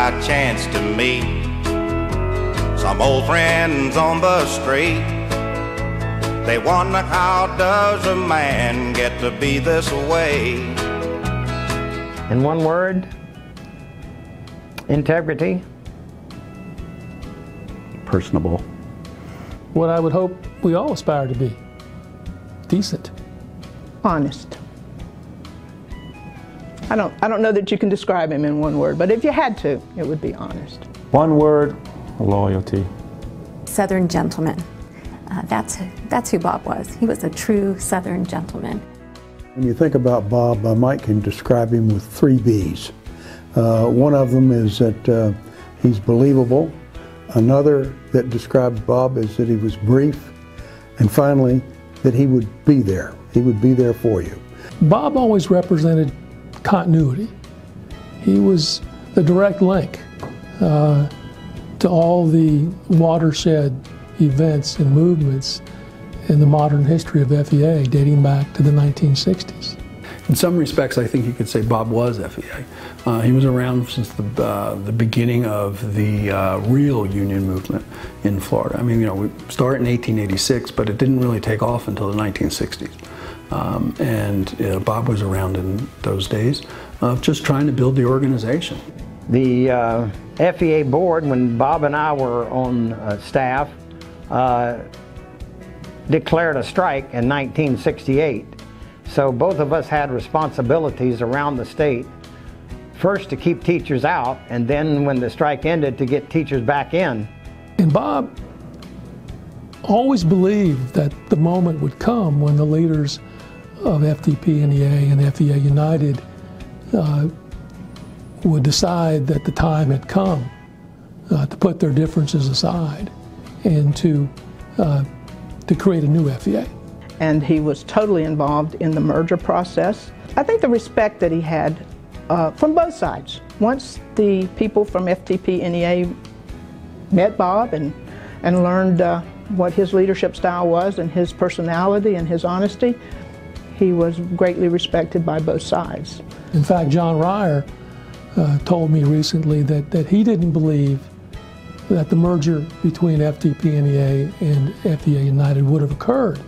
by chance to meet some old friends on the street. They wonder, how does a man get to be this way? In one word, integrity. Personable. What I would hope we all aspire to be. Decent. Honest. I don't know that you can describe him in one word, but if you had to, it would be honest. One word, loyalty. Southern gentleman. That's who Bob was. He was a true Southern gentleman. When you think about Bob, Mike can describe him with 3 B's. One of them is that he's believable. Another that describes Bob is that he was brief. And finally, that he would be there. He would be there for you. Bob always represented continuity. He was the direct link to all the watershed events and movements in the modern history of FEA dating back to the 1960s. In some respects, I think you could say Bob was FEA. He was around since the beginning of the real union movement in Florida. I mean, you know, we started in 1886, but it didn't really take off until the 1960s. Bob was around in those days of just trying to build the organization. The FEA board, when Bob and I were on staff, declared a strike in 1968. So both of us had responsibilities around the state, first to keep teachers out, and then when the strike ended, to get teachers back in. And Bob always believed that the moment would come when the leaders of FTP-NEA and FEA United would decide that the time had come to put their differences aside and to create a new FEA. And he was totally involved in the merger process. I think the respect that he had from both sides. Once the people from FTP-NEA met Bob and learned what his leadership style was and his personality and his honesty, he was greatly respected by both sides. In fact, John Ryer told me recently that he didn't believe that the merger between FTP-NEA and FEA United would have occurred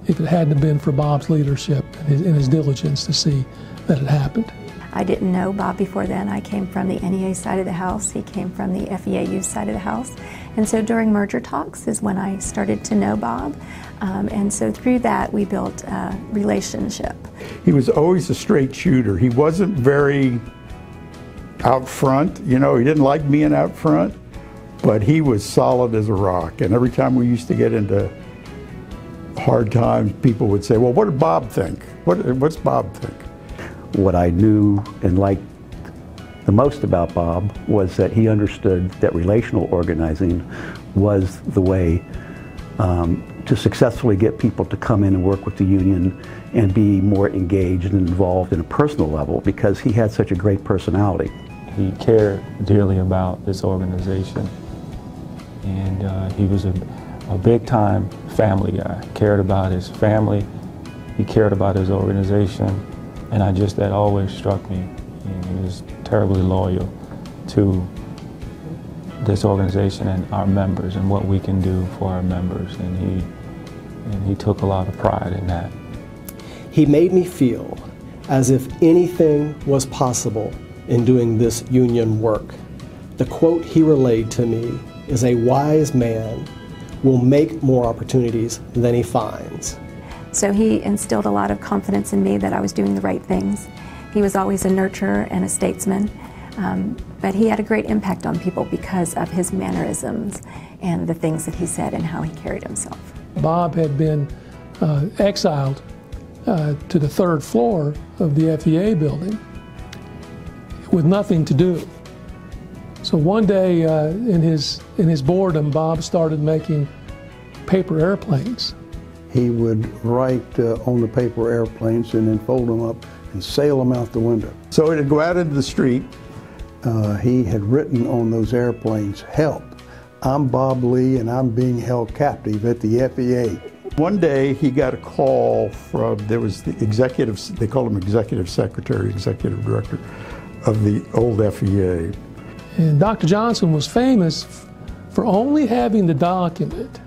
if it hadn't been for Bob's leadership and his diligence to see that it happened. I didn't know Bob before then. I came from the NEA side of the house. He came from the FEAU side of the house. And so during merger talks is when I started to know Bob. And so through that, we built a relationship. He was always a straight shooter. He wasn't very out front. You know, he didn't like being out front, but he was solid as a rock. And every time we used to get into hard times, people would say, well, what did Bob think? What's Bob think? What I knew and liked the most about Bob was that he understood that relational organizing was the way to successfully get people to come in and work with the union and be more engaged and involved in a personal level, because he had such a great personality. He cared dearly about this organization, and he was a big-time family guy. Cared about his family, he cared about his organization, and that always struck me. And he was terribly loyal to this organization and our members and what we can do for our members, and he took a lot of pride in that. He made me feel as if anything was possible in doing this union work. The quote he relayed to me is, "A wise man will make more opportunities than he finds." So he instilled a lot of confidence in me that I was doing the right things. He was always a nurturer and a statesman, but he had a great impact on people because of his mannerisms and the things that he said and how he carried himself. Bob had been exiled to the 3rd floor of the FEA building with nothing to do. So one day in his boredom, Bob started making paper airplanes. He would write on the paper airplanes and then fold them up and sail them out the window. So he'd go out into the street. He had written on those airplanes, "Help, I'm Bob Lee and I'm being held captive at the FEA." One day he got a call from, there was the executive, they called him executive secretary, executive director of the old FEA. And Dr. Johnson was famous for only having the document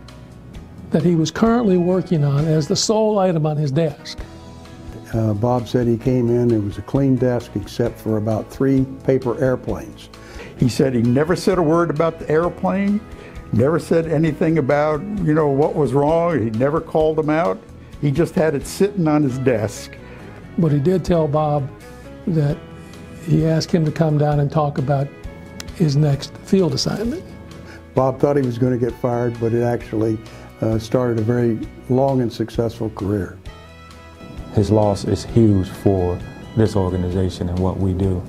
that he was currently working on as the sole item on his desk. Bob said he came in, it was a clean desk except for about 3 paper airplanes. He said he never said a word about the airplane, never said anything about, what was wrong. He never called them out. He just had it sitting on his desk. But he did tell Bob that he asked him to come down and talk about his next field assignment. Bob thought he was going to get fired, but it actually started a very long and successful career. His loss is huge for this organization and what we do,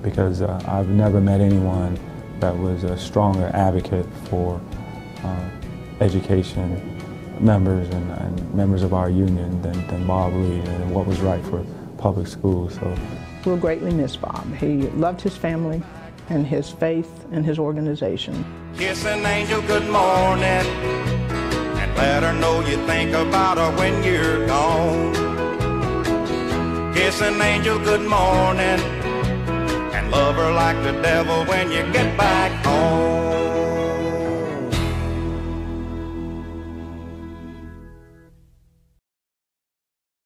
because I've never met anyone that was a stronger advocate for education members and members of our union than Bob Reed and what was right for public schools. So We'll greatly miss Bob. He loved his family and his faith and his organization. Kiss an angel good morning and let her know you think about her when you're gone. Kiss an angel good morning and love her like the devil when you get back home.